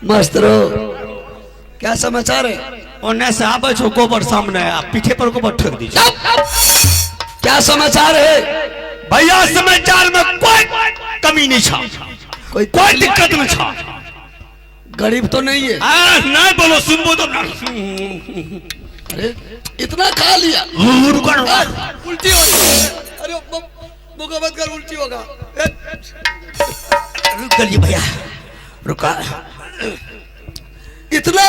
मास्टरो क्या समाचार है? उन्हें से आबे छो गोबर सामने आप पीछे पर गोबर ठोक दीजिए। क्या समाचार है? भैया समाचार में कोई कमी नहीं छा, कोई दिक्कत नहीं छा। गरीब तो नहीं है? नहीं बोलो, सुनबो तो ना। अरे इतना खा लिया, उल्टी होगी। अरे मुका मत कर, उल्टी होगा। रुक गलिए भैया, रुका। इतना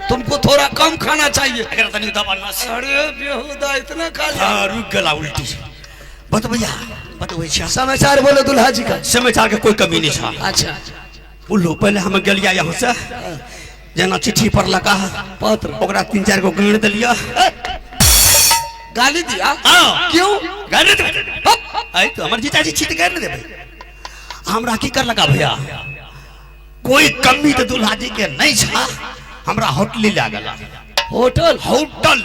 तुमको थोड़ा कम खाना चाहिए। अगर तनी दबाना से अरे बेहुदा इतना खा लिया। रुक गला उल्टी। बत भैया बत भैया समाचार बोलो दुल्हा जी का। समाचार के कोई कमी नहीं छा। अच्छा बोलो, पहले हम गलिया यहाँ से जना चिट्ठी पर लगा पत्र, ओकरा 3-4 गो गाली दिलिया। गाली दिया? क्यों गाली दे? आई तो हमार जीजाजी छिट कर दे भाई। हमरा की कर लगा भैया, कोई कमी तो दुल्हा जी के नहीं छा। हमरा होटल ले गला। होटल? होटल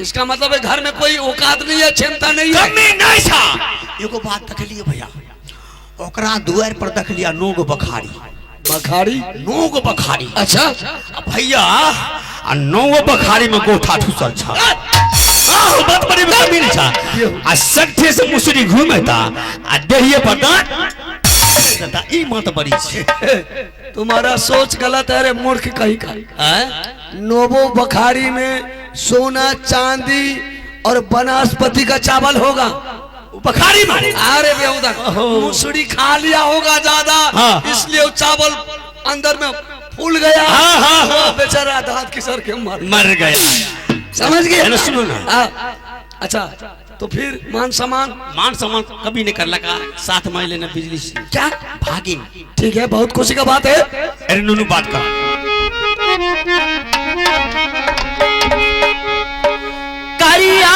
इसका मतलब है घर में कोई औकात नहीं है, क्षमता नहीं है। कमी नहीं छा। एगो बात देख लिए भैया, ओकरा दुआर पर देख लिया नोग बखारी। बखारी? नोग बखारी। अच्छा भैया नोग बखारी में गोठा ठुसल छा। बात बड़ी में कमी नहीं छा। आ सख्ते से मुसरी घूमे था, आ देहिए पर दांत ई मत बड़ी छे। तुम्हारा सोच गलत है रे मूर्ख कहीं का। नोबो बखारी में सोना चांदी और वनस्पति का चावल होगा। बखारी में? अरे बेहुदा, मुसड़ी खा लिया होगा ज्यादा, इसलिए वो चावल अंदर में फूल गया। बेचारा दांत की सर के मर गया। समझ गए? सुनो ना। अच्छा तो फिर मान सम्मान कभी नहीं कर लगा। 7 महीने ने बिजली से क्या भागी। ठीक है, बहुत खुशी का बात है। अरे नूनू बात कर। करिया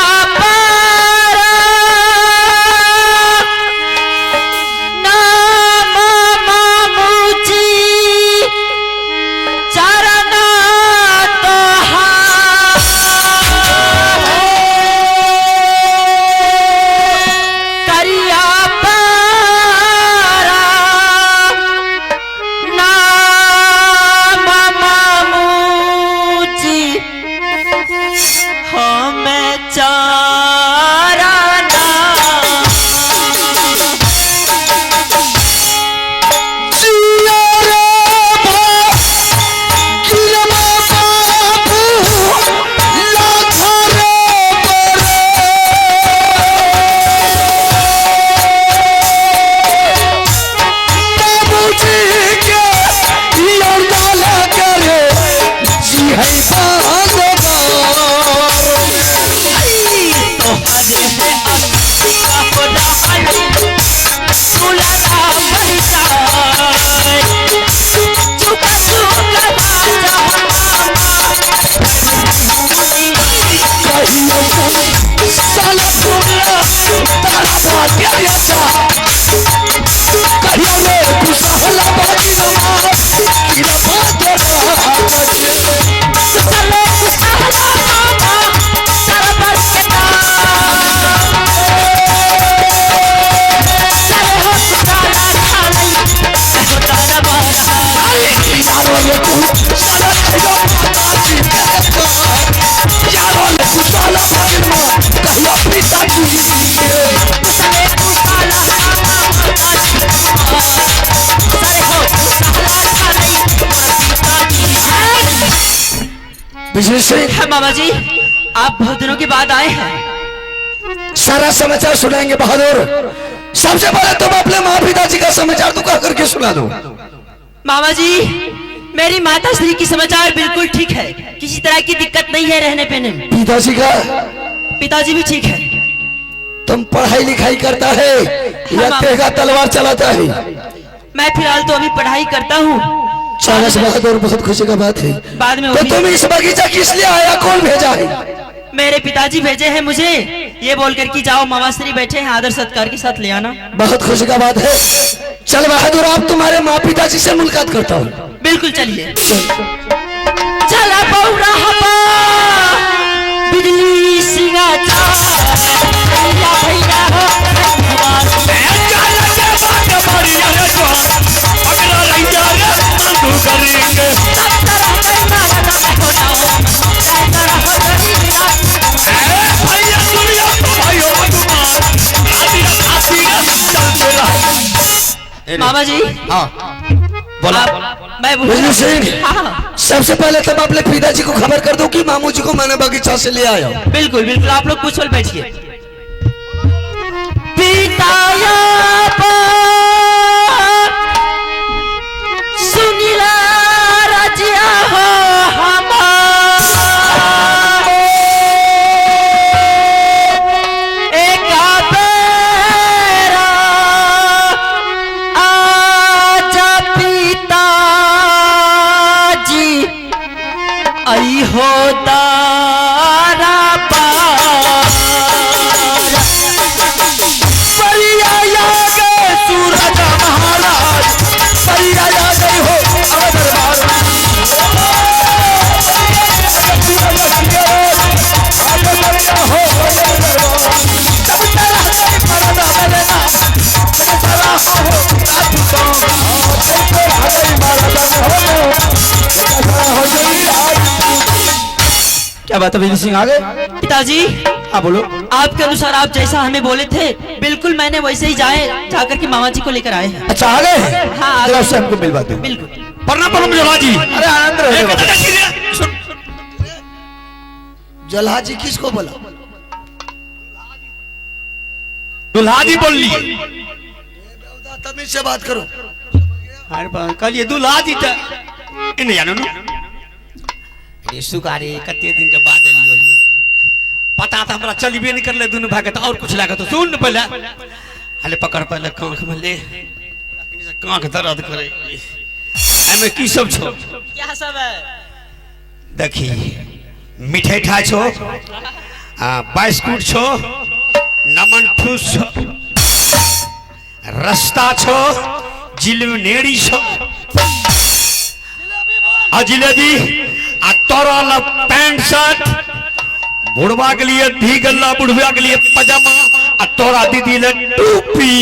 मामा जी, आप बहुत दिनों के बाद आए हैं। सारा समाचार सुनाएंगे बहादुर। सबसे पहले तुम अपने माँ पिताजी का समाचार तो कह करके सुना दो। मामा जी, मेरी माता श्री की समाचार बिल्कुल ठीक है, किसी तरह की दिक्कत नहीं है रहने पहने में। पिताजी का? पिताजी भी ठीक है। तुम पढ़ाई लिखाई करता है या तेगा तलवार चलाता है? मैं फिलहाल तो अभी पढ़ाई करता हूँ। शाबाश बहादुर, बहुत खुशी का बात है। बाद में तो तुम इस बगीचा किस लिए आया, कौन भेजा है? मेरे पिताजी भेजे हैं मुझे, ये बोलकर कि जाओ मामा श्री बैठे हैं, आदर सत्कार के साथ ले आना। बहुत खुशी का बात है। चल बहादुर, आप तुम्हारे माँ पिताजी से मुलाकात करता हूँ। बिल्कुल चलिए। चला बिजली सिंगा करेंगे मामा जी हाँ बोला। मैं बिजली सिंह, हाँ, सबसे पहले तब अपने पिताजी को खबर कर दो कि मामू जी को मैंने बगीचा से ले आया हूं। बिल्कुल बिल्कुल, आप लोग कुछ पल बैठिए। पिता सुनिला रजिया हो आई हो दारा परिया गए सूरज महाराज, परिया गई हो क्या बात है बिजली सिंह, आ गए? पिताजी हाँ बोलो। आपके अनुसार आप जैसा हमें बोले थे बिल्कुल मैंने वैसे ही जाकर के मामा जी को लेकर आए हैं। अच्छा आ गए? हाँ जरा उससे हमको मिलवा दो। बिल्कुल। प्रणाम प्रणाम जला जी। अरे आनंद रहे। जल्हा जी किसको बोला? दुल्हा जी बोल ली। तमीज से बात करो। कल ये दुल्हा जी था इन्हें जानो ना सुगारे कते दिन के बाद लियो पता था हमरा चलबे नहीं करले दोनों भाग तो और कुछ लागे तो सुन पहले हले पकड़ पहले कांख में ले कांख दर्द करे एमे की सब छो क्या सब है देखी मिठाई ठा छो बिस्कुट छो नमन ठूस छो रस्ता छो जिलेबी छो आ जिलेबी आ तोरा पैंट शर्ट बुढ़वा के लिए धी गल्ला बुढ़वा के लिए पजामा आ तोरा दीदी ले टोपी।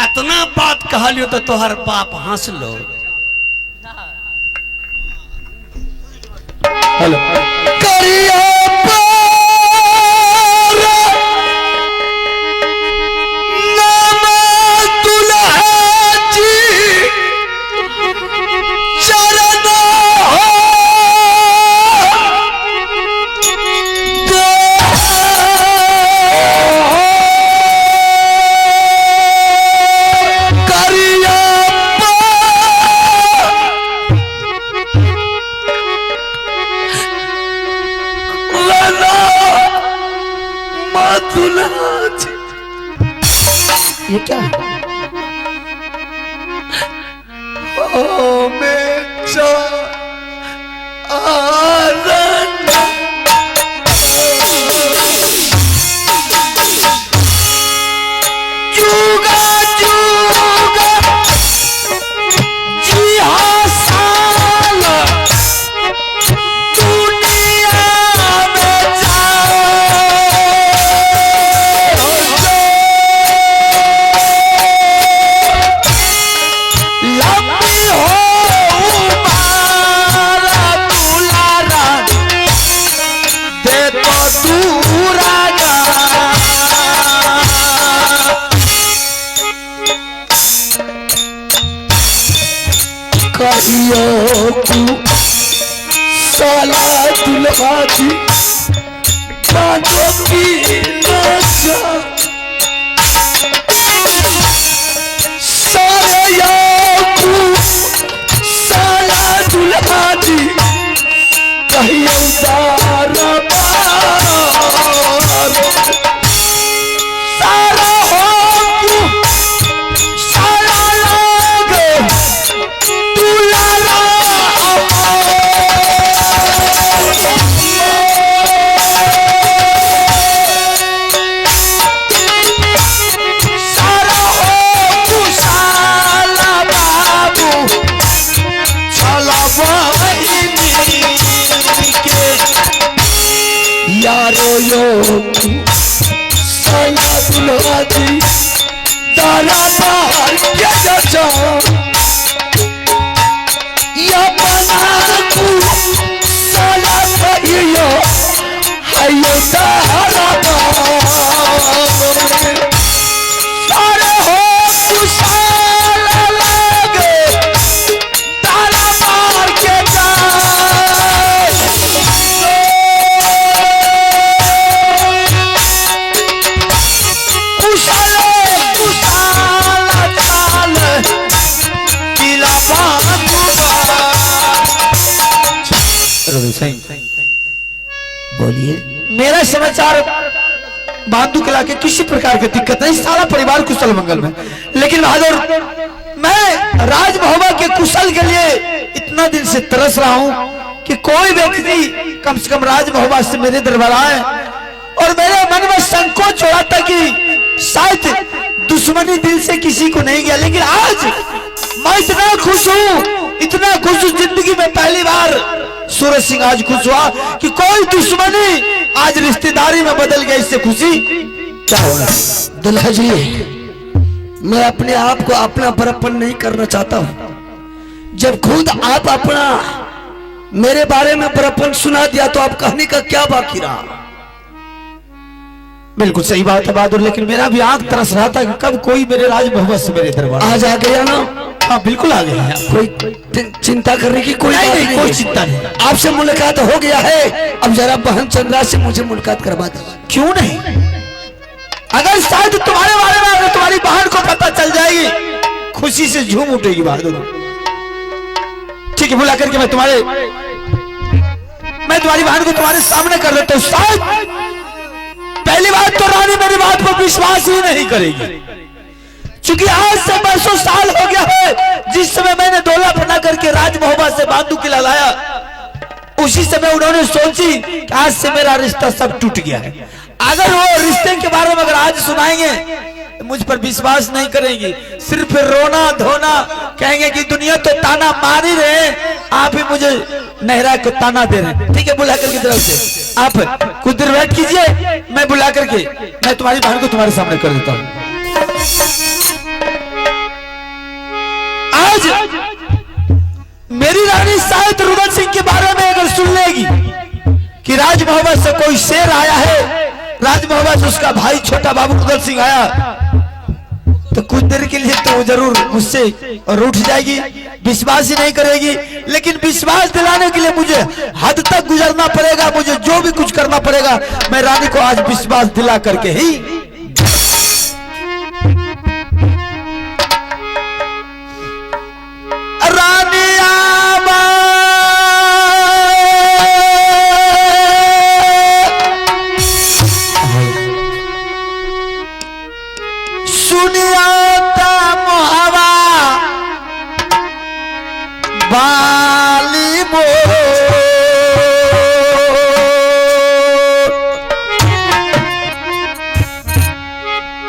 इतना बात कहलियो तो तोहर बाप हंस लो। हेलो करिया ये क्या है? ओ मेरा आनंद जुगा जुगा जी हाँ साल दुनिया में साला दुल्हा जी बातों की नशा सारे याकू साला दुल्हा जी कहियो सारा सारा हो साला लागे दुलारा यारो यो साला दुल्हा जी तारा बाहर क्या जा या बना तू साला कहियो हायो तारा मेरा समाचार बांधु कला के किसी प्रकार की दिक्कत नहीं, सारा परिवार कुशल मंगल में। लेकिन बहादुर, मैं राज महोबा के कुशल के लिए इतना दिन से तरस रहा हूं कि कोई व्यक्ति कम से कम राज महोबा से मेरे दरबार आए, और मेरे मन में संकोच हो रहा था कि शायद दुश्मनी दिल से किसी को नहीं गया। लेकिन आज मैं इतना खुश हूं जिंदगी में पहली बार सूरज सिंह आज खुश हुआ कि कोई दुश्मनी आज रिश्तेदारी में बदल गई। इससे खुशी क्या होगा? दुल्हा जी, मैं अपने आप को अपना बड़प्पन नहीं करना चाहता हूं। जब खुद आप अपना मेरे बारे में बड़प्पन सुना दिया तो आप कहने का क्या बाकी रहा? बिल्कुल सही बात है बहादुर, लेकिन मेरा भी आंख तरस रहा था कि कब कोई मेरे राज महोबा से मेरे दरबार आज आ गया ना? हाँ बिल्कुल आ गया। कोई चिंता करने की कोई बात नहीं, कोई चिंता नहीं। आपसे मुलाकात हो गया है, अब जरा बहन चंद्रा से मुझे मुलाकात करवा दीजिए। क्यों नहीं? अगर शायद तुम्हारे बारे में अगर तुम्हारी बहन को पता चल जाएगी, खुशी से झूम उठेगी बहादुर। ठीक है, बुला करके मैं तुम्हारी बहन को तुम्हारे सामने कर देता हूँ। शायद पहली बात तो रानी मेरी बात पर विश्वास ही नहीं करेगी, क्योंकि आज से 200 साल हो गया है जिस समय मैंने डोला बना करके राज महोबा से बांधु किला लाया। उसी समय उन्होंने सोची कि आज से मेरा रिश्ता सब टूट गया है। अगर वो रिश्ते के बारे में अगर आज सुनाएंगे तो मुझ पर विश्वास नहीं करेंगी, सिर्फ रोना धोना कहेंगे कि दुनिया तो ताना मार ही रहे, आप ही मुझे नहरा को ताना दे रहे हैं। ठीक है, बुला करके तरफ से आप कुछ देर वेट कीजिए, मैं बुला करके मैं तुम्हारी बहन को तुम्हारे सामने कर देता हूँ। आज मेरी रानी शायद रुदल सिंह के बारे में अगर सुन लेगी कि राज महोबा से कोई शेर आया है, राज महोबा से उसका भाई छोटा बाबू रुदल सिंह आया, तो कुछ देर के लिए तो वो जरूर मुझसे और उठ जाएगी, विश्वास ही नहीं करेगी। लेकिन विश्वास दिलाने के लिए मुझे हद तक गुजरना पड़ेगा, मुझे जो भी कुछ करना पड़ेगा। मैं रानी को आज विश्वास दिला करके ही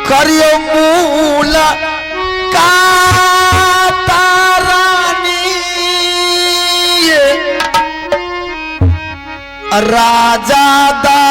करियो मूला का तारानी राजा दारा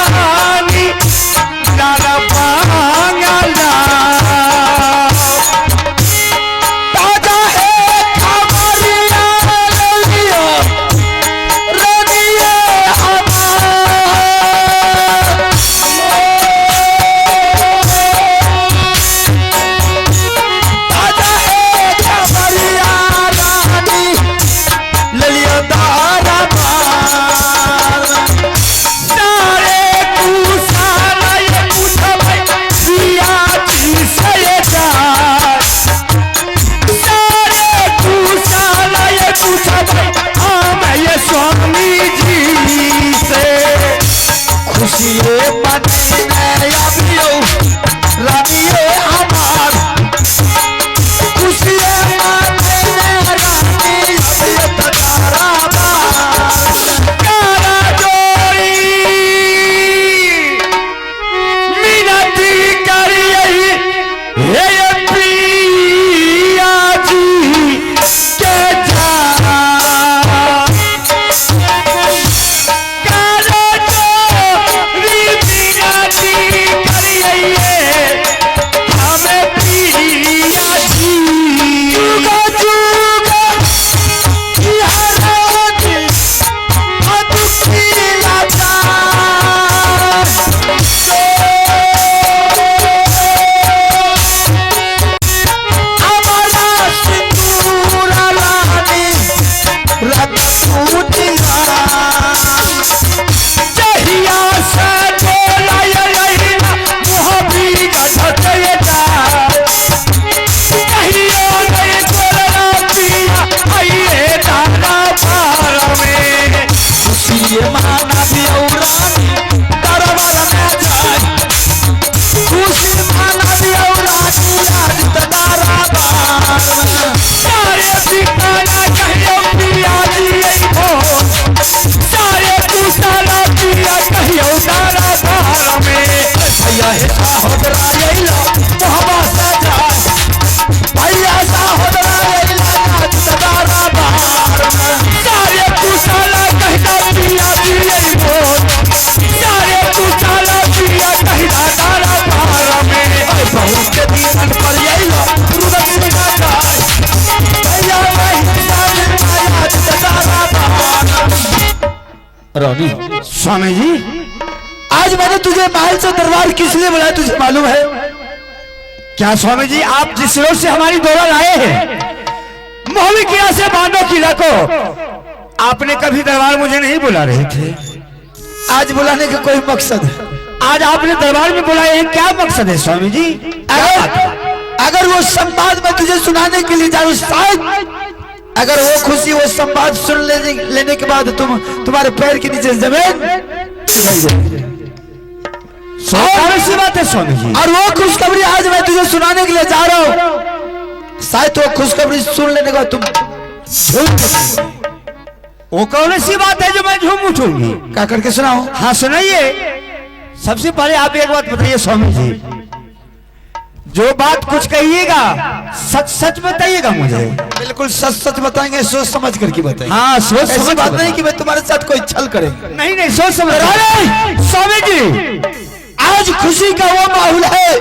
रानी मन पर यही लो रुदल सिंह का राज भैया वही जान माया सदारा रानी। स्वामी जी आज मैंने तुझे महल से दरबार किस लिए बुलाया तुझे मालूम है? क्या स्वामी जी आप जिस रोड से हमारी दौरा लाए हैं मोहवी किला से बांधो किला को आपने कभी दरबार मुझे नहीं बुला रहे थे। आज बुलाने का कोई मकसद है? आज आपने दरबार में बुलाए हैं, क्या मकसद है स्वामी जी? अगर वो संवाद मैं तुझे सुनाने के लिए जाऊं शायद अगर वो खुशी वो संवाद सुन लेने के बाद तुम्हारे पैर के नीचे जमीन सी बात है स्वामी जी। और वो खुशखबरी आज मैं तुझे सुनाने के लिए जा रहा हूं शायद वो खुशखबरी सुन लेने के बाद तुम वो कौन सी बात है जो मैं झूम उठूंगी? क्या करके सुनाओ? हाँ सुनाइए। सबसे पहले आप एक बात बताइए स्वामी जी, जो बात कुछ कहिएगा सच सच बताइएगा मुझे। बिल्कुल सच सच बताएंगे, सोच समझ करके बताएंगे। हाँ सोच ऐसी समझ बात नहीं कि मैं तुम्हारे साथ कोई छल करेंगे। नहीं नहीं सोच समझ। स्वामी जी आज खुशी का वो माहौल है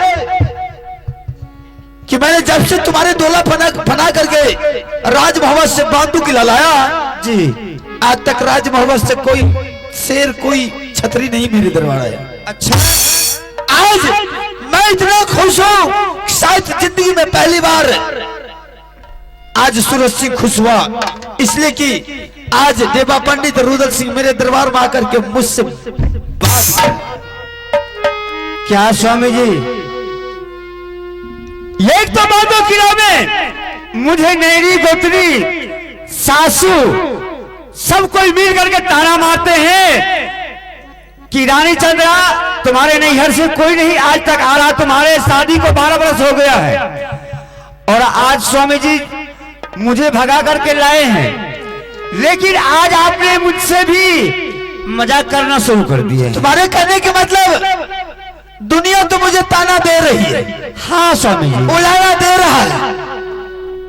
कि मैंने जब से तुम्हारे दोला फना करके राज मोहम्मद से बांधू किला लाया जी, आज तक राज मोहम्मद से कोई शेर कोई छतरी नहीं मेरे दरबार आया। अच्छा आज मैं इतना खुश हूं शायद जिंदगी में पहली बार आज सूरज सिंह खुश हुआ इसलिए कि आज देवा पंडित रुदल सिंह मेरे दरबार में आकर के मुझसे बात। क्या स्वामी जी एक तो बातों किला में मुझे नैरी गोत्री सासू सब कोई मिल करके ताना मारते हैं कि रानी चंद्रा तुम्हारे नैहर से कोई नहीं आज तक आ रहा, तुम्हारे शादी को 12 वर्ष हो गया है और आज स्वामी जी मुझे भगा करके लाए हैं, लेकिन आज आपने मुझसे भी मजाक करना शुरू कर दिया। तुम्हारे कहने के मतलब दुनिया तो मुझे ताना दे रही है। हाँ स्वामी जी उलाना दे रहा है,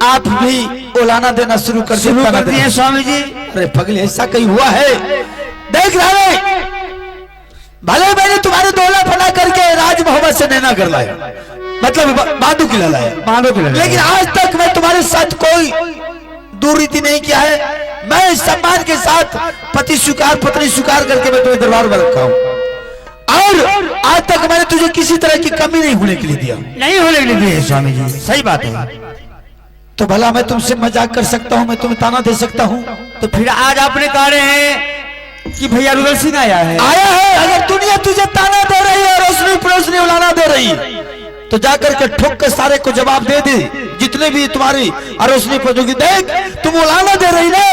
आप भी उलाना देना शुरू कर दिए स्वामी जी। अरे पगले ऐसा कहीं हुआ है? देख रहे भले मैंने तुम्हारे दोला फना करके राज मोहम्मद से नैना कर लाया, मतलब बांधू किला लाया, लेकिन आज तक मैं तुम्हारे साथ कोई दूररीति नहीं किया है। मैं सम्मान के साथ पति स्वीकार पत्नी स्वीकार करके मैं तुम्हें दरबार में रखा हूँ और आज तक मैंने तुझे किसी तरह की कमी नहीं होने के लिए दिया। नहीं होने के लिए दिया स्वामी जी, सही बात है। तो भला मैं तुमसे मजाक कर सकता हूँ, मैं तुम्हें ताना दे सकता हूँ? तो फिर आज आपने कहा रहे हैं कि भैया रुदल सिंह आया है। अगर दुनिया तुझे ताना दे रही है, रोशनी परोसनी उलाना दे रही तो जाकर के ठोक के सारे को जवाब दे दे, जितने भी तुम्हारी अरोसनी परोसनी। देख तुम उलाना दे रही ना,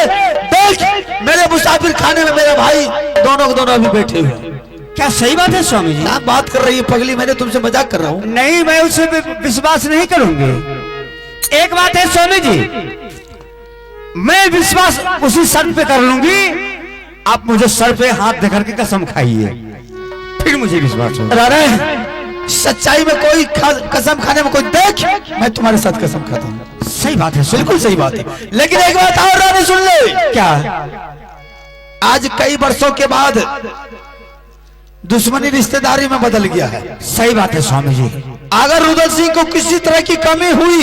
देख मेरे मुसाफिर खाने में मेरे भाई दोनों अभी बैठे हुए। क्या सही बात है स्वामी जी? क्या बात कर रही है पगली, मैंने तुमसे मजाक कर रहा हूँ। नहीं मैं उससे विश्वास नहीं करूंगी। एक बात है स्वामी जी, मैं विश्वास उसी शर्त पे कर लूंगी आप मुझे सर पे हाथ देकर के कसम खाइए, फिर मुझे विश्वास होगा। अरे सच्चाई में कोई कसम खाने में कोई देख मैं तुम्हारे साथ कसम खाता हूँ। सही बात है, बिल्कुल सही बात है। लेकिन एक बात और रानी सुन ले। क्या? आज कई वर्षों के बाद दुश्मनी रिश्तेदारी में बदल गया है। सही बात है स्वामी जी। अगर रुदल सिंह को किसी तरह की कमी हुई,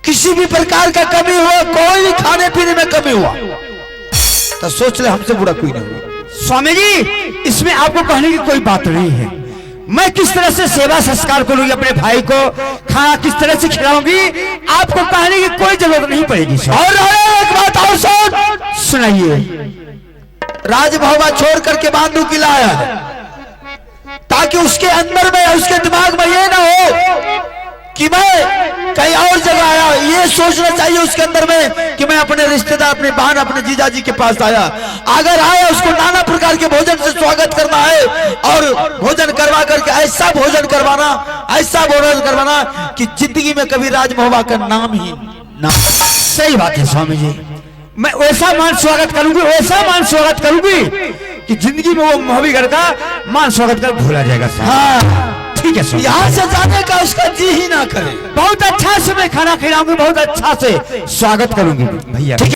किसी भी प्रकार का कमी हुआ, कोई भी खाने पीने में कमी हुआ तो सोच ले हमसे बुरा कोई नहीं हुआ। स्वामी जी इसमें आपको कहने की कोई बात नहीं है। मैं किस तरह से सेवा संस्कार करूंगी अपने भाई को, खाना किस तरह से खिलाऊंगी, आपको कहने की कोई जरूरत नहीं पड़ेगी। और एक बात और सुनाइए। राज भवन छोड़ करके बांधू किला आया है ताकि उसके अंदर में उसके दिमाग में ये ना हो कि मैं कहीं और जगह आया। ये सोचना चाहिए उसके अंदर में कि मैं अपने रिश्तेदार अपने बहन अपने जीजाजी के पास आया। अगर आया उसको नाना प्रकार के भोजन से स्वागत करना है और भोजन करवा करके ऐसा भोजन करवाना कि जिंदगी में कभी राजमोहबा का नाम ही ना। सही बात है स्वामी जी, मैं वैसा मान स्वागत करूंगी कि जिंदगी में वो मोहबीगढ़ का मान स्वागत कर भूला जाएगा। हाँ ठीक है, यहाँ से जाने का उसका जी ही ना करे। बहुत अच्छा से मैं खाना खिलाऊंगी, बहुत अच्छा से स्वागत करूंगी भैया।